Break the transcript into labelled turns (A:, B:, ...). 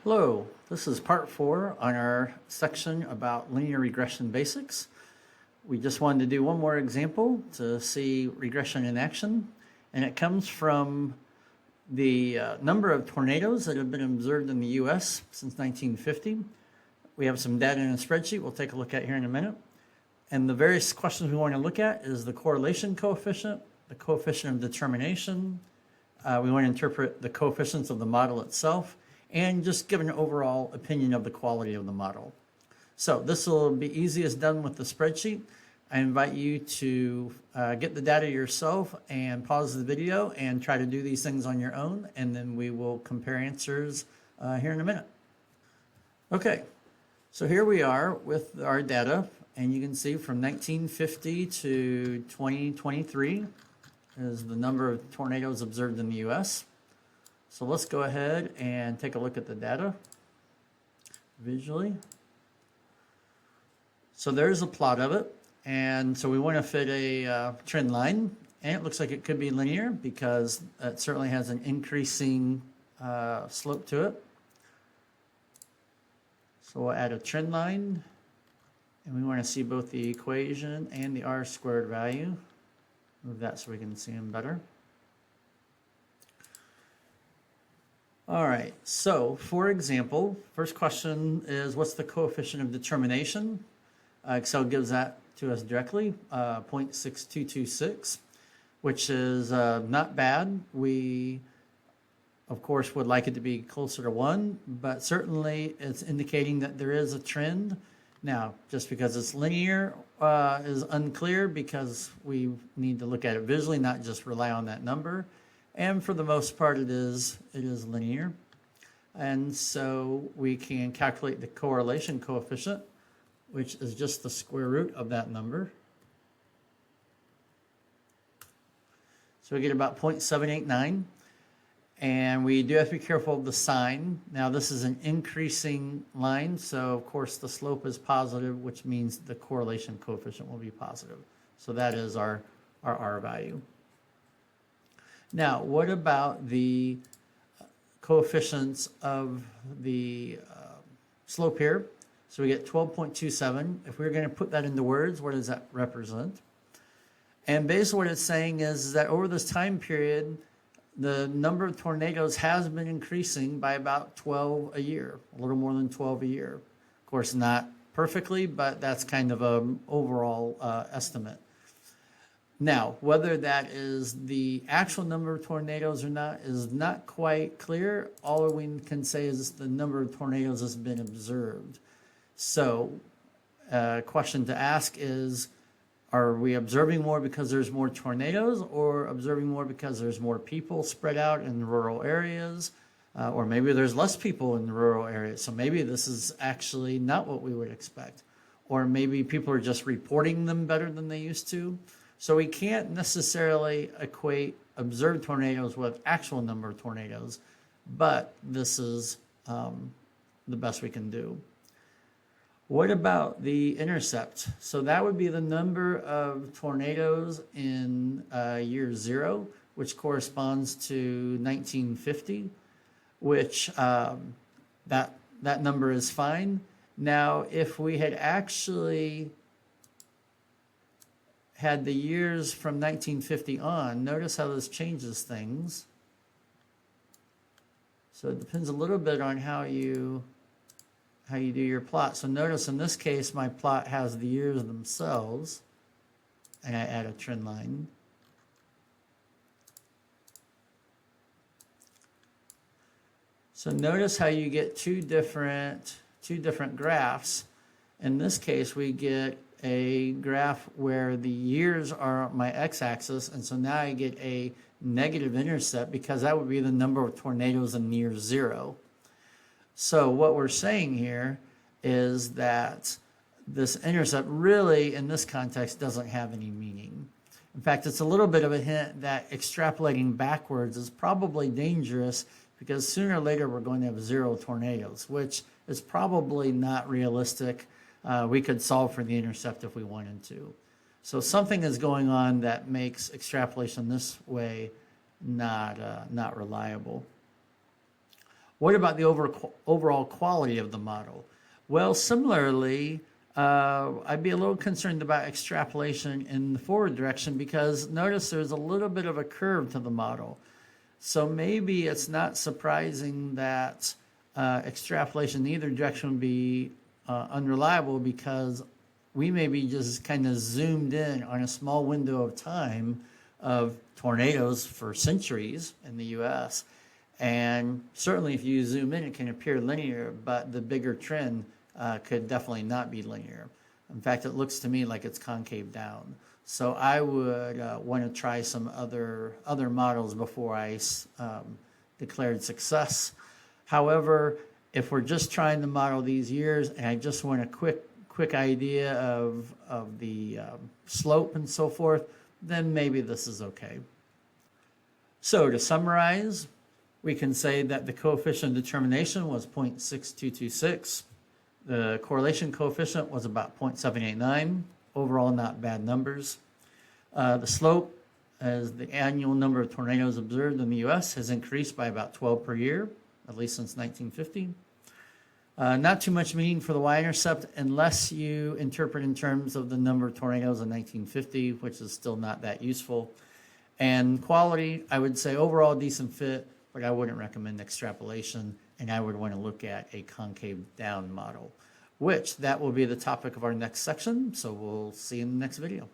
A: Hello, this is part 4 on our section about linear regression basics. We just wanted to do one more example to see regression in action, and it comes from the number of tornadoes that have been observed in the US since 1950. We have some data in a spreadsheet we'll take a look at here in a minute. And the various questions we want to look at is the correlation coefficient, the coefficient of determination. We want to interpret the coefficients of the model itself, and just give an overall opinion of the quality of the model. So this will be easiest done with the spreadsheet. I invite you to get the data yourself and pause the video and try to do these things on your own, and then we will compare answers here in a minute. Okay, so here we are with our data, and you can see from 1950 to 2023 is the number of tornadoes observed in the US. So let's go ahead and take a look at the data visually. So there's a plot of it. And so we want to fit a trend line. And it looks like it could be linear because it certainly has an increasing slope to it. So we'll add a trend line. And we want to see both the equation and the r squared value. Move that so we can see them better. All right, so for example, first question is what's the coefficient of determination? Excel gives that to us directly, 0.6226, which is not bad. We, of course, would like it to be closer to 1, but certainly it's indicating that there is a trend. Now, just because it's linear is unclear because we need to look at it visually, not just rely on that number. And for the most part, it is linear. And so we can calculate the correlation coefficient, which is just the square root of that number. So we get about 0.789. And we do have to be careful of the sign. Now this is an increasing line, so of course the slope is positive, which means the correlation coefficient will be positive. So that is our R value. Now, what about the coefficients of the slope here? So we get 12.27. If we were going to put that into words, what does that represent? And basically what it's saying is that over this time period, the number of tornadoes has been increasing by about 12 a year, a little more than 12 a year. Of course, not perfectly, but that's kind of an overall estimate. Now, whether that is the actual number of tornadoes or not is not quite clear. All we can say is the number of tornadoes has been observed. So, a question to ask is, are we observing more because there's more tornadoes, or observing more because there's more people spread out in rural areas? Or maybe there's less people in the rural areas, so maybe this is actually not what we would expect. Or maybe people are just reporting them better than they used to. So we can't necessarily equate observed tornadoes with actual number of tornadoes, but this is the best we can do. What about the intercept? So that would be the number of tornadoes in year 0, which corresponds to 1950, which that number is fine. Now, if we had actually had the years from 1950 on, notice how this changes things. So it depends a little bit on how you do your plot. So notice in this case, my plot has the years themselves, and I add a trend line. So notice how you get two different graphs. In this case, we get a graph where the years are my x-axis, and so now I get a negative intercept because that would be the number of tornadoes in year 0. So what we're saying here is that this intercept really, in this context, doesn't have any meaning. In fact, it's a little bit of a hint that extrapolating backwards is probably dangerous because sooner or later we're going to have 0 tornadoes, which is probably not realistic. We could solve for the intercept if we wanted to. So something is going on that makes extrapolation this way not reliable. What about the overall quality of the model? Well, similarly, I'd be a little concerned about extrapolation in the forward direction because notice there's a little bit of a curve to the model. So maybe it's not surprising that extrapolation in either direction would be unreliable because we may be just kind of zoomed in on a small window of time of tornadoes for centuries in the US. And certainly if you zoom in, it can appear linear, but the bigger trend could definitely not be linear. In fact, it looks to me like it's concave down. So I would want to try some other models before I declared success. However, if we're just trying to model these years and I just want a quick idea of the slope and so forth, then maybe this is okay. So to summarize, we can say that the coefficient determination was 0.6226. The correlation coefficient was about 0.789. Overall, not bad numbers. The slope, as the annual number of tornadoes observed in the U.S., has increased by about 12 per year, at least since 1950. Not too much meaning for the y-intercept unless you interpret in terms of the number of tornadoes in 1950, which is still not that useful. And quality, I would say overall decent fit, but I wouldn't recommend extrapolation, and I would want to look at a concave down model, which that will be the topic of our next section. So we'll see you in the next video.